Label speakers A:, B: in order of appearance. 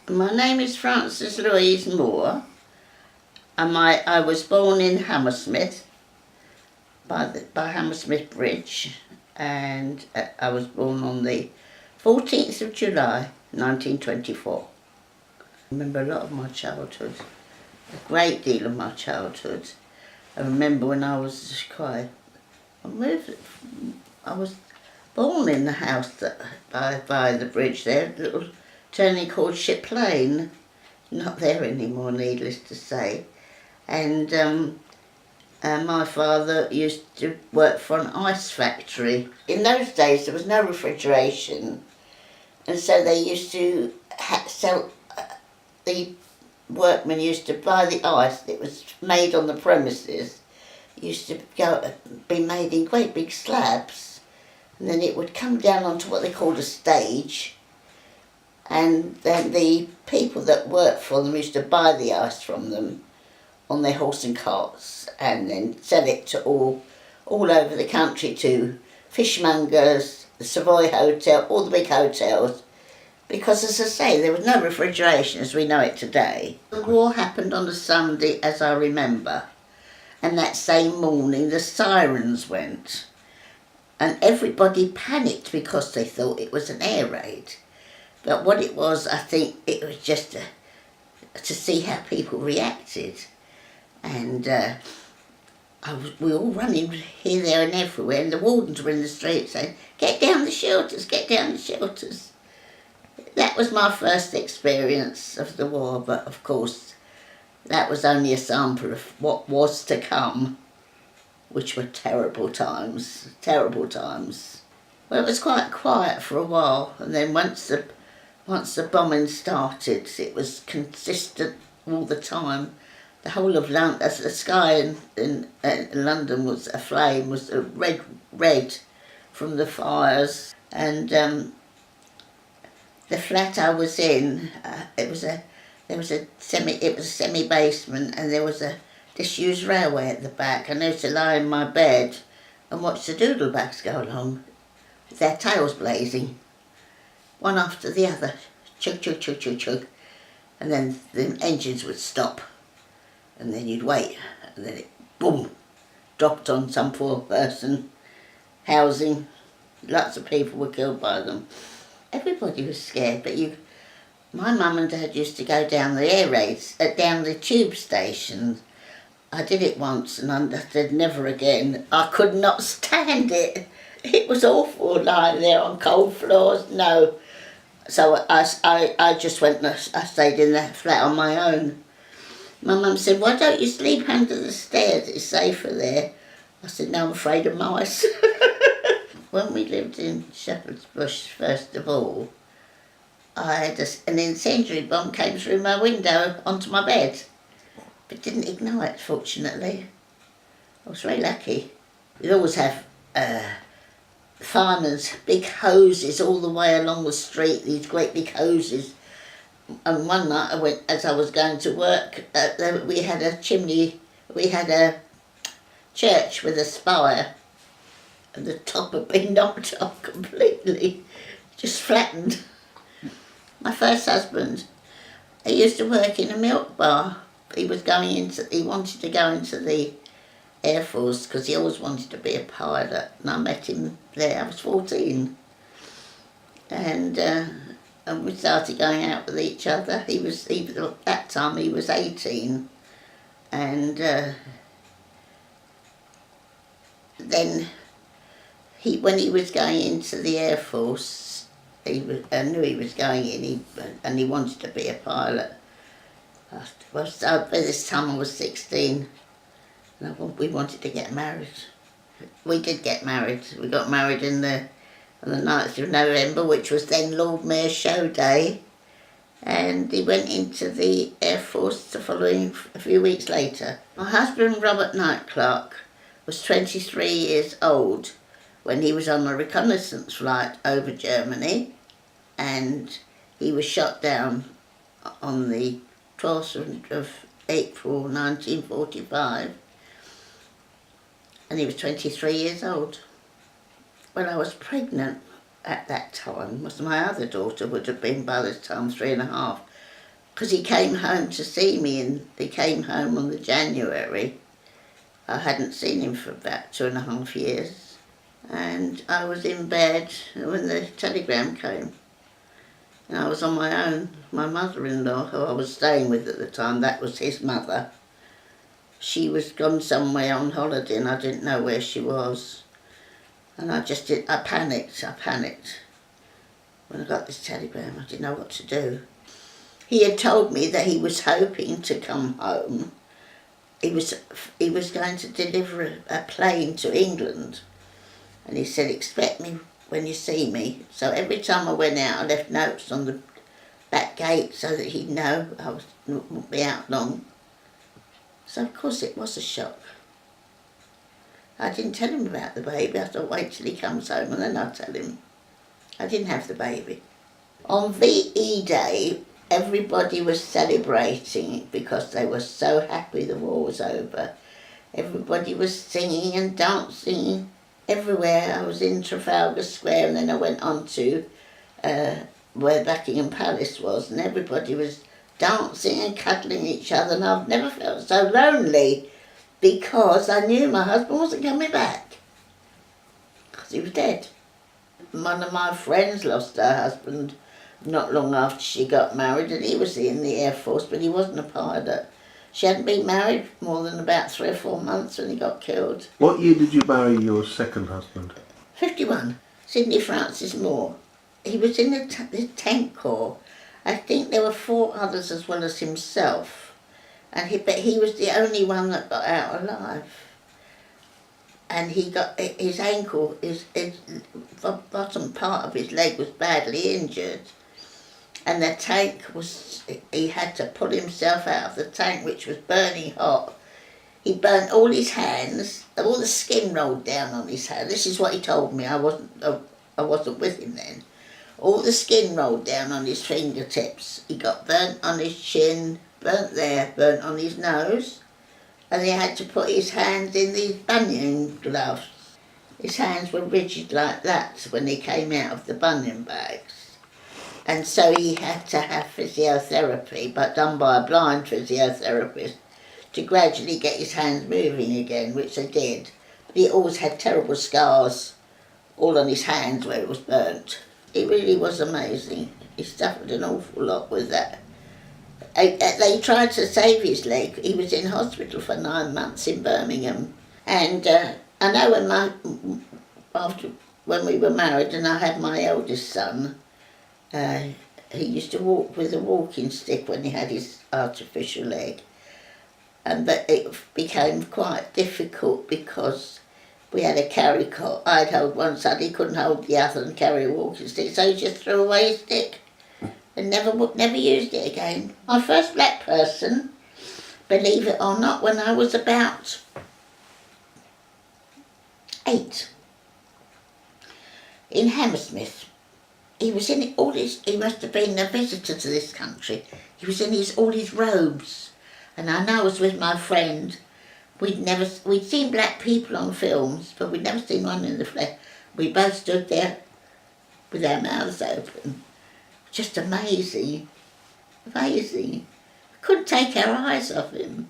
A: My name is Frances Louise Moore, and I was born in Hammersmith by Hammersmith Bridge, and I was born on the 14th of July 1924. I remember a lot of my childhood, a great deal of my childhood. I remember when I was quite, I was born in the house by the bridge there, a little turning called Ship Lane, not there anymore, needless to say. And my father used to work for an ice factory. In those days there was no refrigeration, and so they used to sell, the workmen used to buy the ice that was made on the premises, used to be made in great big slabs, and then it would come down onto what they called a stage, and then the people that worked for them used to buy the ice from them on their horse and carts, and then sell it to all over the country, to fishmongers, the Savoy Hotel, all the big hotels, because, as I say, there was no refrigeration as we know it today. The war happened on a Sunday, as I remember, and that same morning the sirens went, and everybody panicked because they thought it was an air raid. But what it was, I think it was just to see how people reacted. And we were all running here, there and everywhere, and the wardens were in the street saying, "Get down the shelters, get down the shelters." That was my first experience of the war, but of course that was only a sample of what was to come, which were terrible times, terrible times. Well, it was quite quiet for a while, and then once the bombing started, it was consistent all the time. The whole of London, as the sky in London was aflame, was a red from the fires. And the flat I was in, it was a semi basement, and there was a disused railway at the back. And I used to lie in my bed and watch the doodlebugs go along with their tails blazing, one after the other, chug chug chug chug chug, and then the engines would stop. And then you'd wait, and then it, boom, dropped on some poor person, housing. Lots of people were killed by them. Everybody was scared, but my mum and dad used to go down the air raids, down the tube stations. I did it once, and I said never again. I could not stand it. It was awful, lying there on cold floors, no. So I just went and I stayed in that flat on my own. My mum said, "Why don't you sleep under the stairs? It's safer there." I said, "No, I'm afraid of mice." When we lived in Shepherd's Bush, first of all, I had an incendiary bomb came through my window onto my bed, but didn't ignite, fortunately. I was very lucky. We'd always have firemen's big hoses all the way along the street, these great big hoses. And one night I went, as I was going to work, we had a church with a spire, and the top had been knocked off completely, just flattened. My first husband, he used to work in a milk bar. He wanted to go into the Air Force because he always wanted to be a pilot, and I met him there. I was 14, and we started going out with each other. At that time he was 18, and then when he was going into the Air Force, I knew he was going in, and he wanted to be a pilot. By this time I was 16, and we wanted to get married. We did get married. We got married on the 9th of November, which was then Lord Mayor's show day, and he went into the Air Force the following a few weeks later. My husband, Robert Knight Clark, was 23 years old when he was on a reconnaissance flight over Germany, and he was shot down on the 12th of April 1945, and he was 23 years old. When I was pregnant at that time, my other daughter would have been by this time 3.5. because he came home to see me, and he came home on the January. I hadn't seen him for about 2.5 years, and I was in bed when the telegram came. And I was on my own. My mother-in-law, who I was staying with at the time, that was his mother. She was gone somewhere on holiday and I didn't know where she was. And I panicked. When I got this telegram, I didn't know what to do. He had told me that he was hoping to come home. He was going to deliver a plane to England. And he said, expect me when you see me. So every time I went out, I left notes on the back gate so that he'd know I wouldn't be out long. So of course it was a shock. I didn't tell him about the baby. I thought, wait till he comes home and then I'll tell him. I didn't have the baby. On VE Day, everybody was celebrating because they were so happy the war was over. Everybody was singing and dancing everywhere. I was in Trafalgar Square and then I went on to where Buckingham Palace was, and everybody was dancing and cuddling each other, and I've never felt so lonely because I knew my husband wasn't coming back because he was dead. One of my friends lost her husband not long after she got married, and he was in the Air Force, but he wasn't a pilot. She hadn't been married more than about 3 or 4 months when he got killed.
B: What year did you marry your second husband?
A: 51. Sidney Francis Moore. He was in the Tank Corps. I think there were 4 others as well as himself, but he was the only one that got out alive. And he got his ankle, the bottom part of his leg was badly injured. And the tank he had to pull himself out of the tank, which was burning hot. He burnt all his hands, all the skin rolled down on his hand. This is what he told me. I wasn't with him then. All the skin rolled down on his fingertips. He got burnt on his chin, burnt there, burnt on his nose. And he had to put his hands in these bunion gloves. His hands were rigid like that when he came out of the bunion bags. And so he had to have physiotherapy, but done by a blind physiotherapist, to gradually get his hands moving again, which they did. But he always had terrible scars all on his hands where it was burnt. It really was amazing. He suffered an awful lot with that. They tried to save his leg. He was in hospital for 9 months in Birmingham. And I know when we were married and I had my eldest son, he used to walk with a walking stick when he had his artificial leg. But it became quite difficult because we had a carry cot. I'd hold one side, he couldn't hold the other and carry a walking stick, so he just threw away his stick and never used it again. My first black person, believe it or not, when I was about 8, in Hammersmith. He was in he must have been a visitor to this country. He was in all his robes. And I know I was with my friend. We'd seen black people on films, but we'd never seen one in the flesh. We both stood there with our mouths open. Just amazing. Amazing. Couldn't take our eyes off him.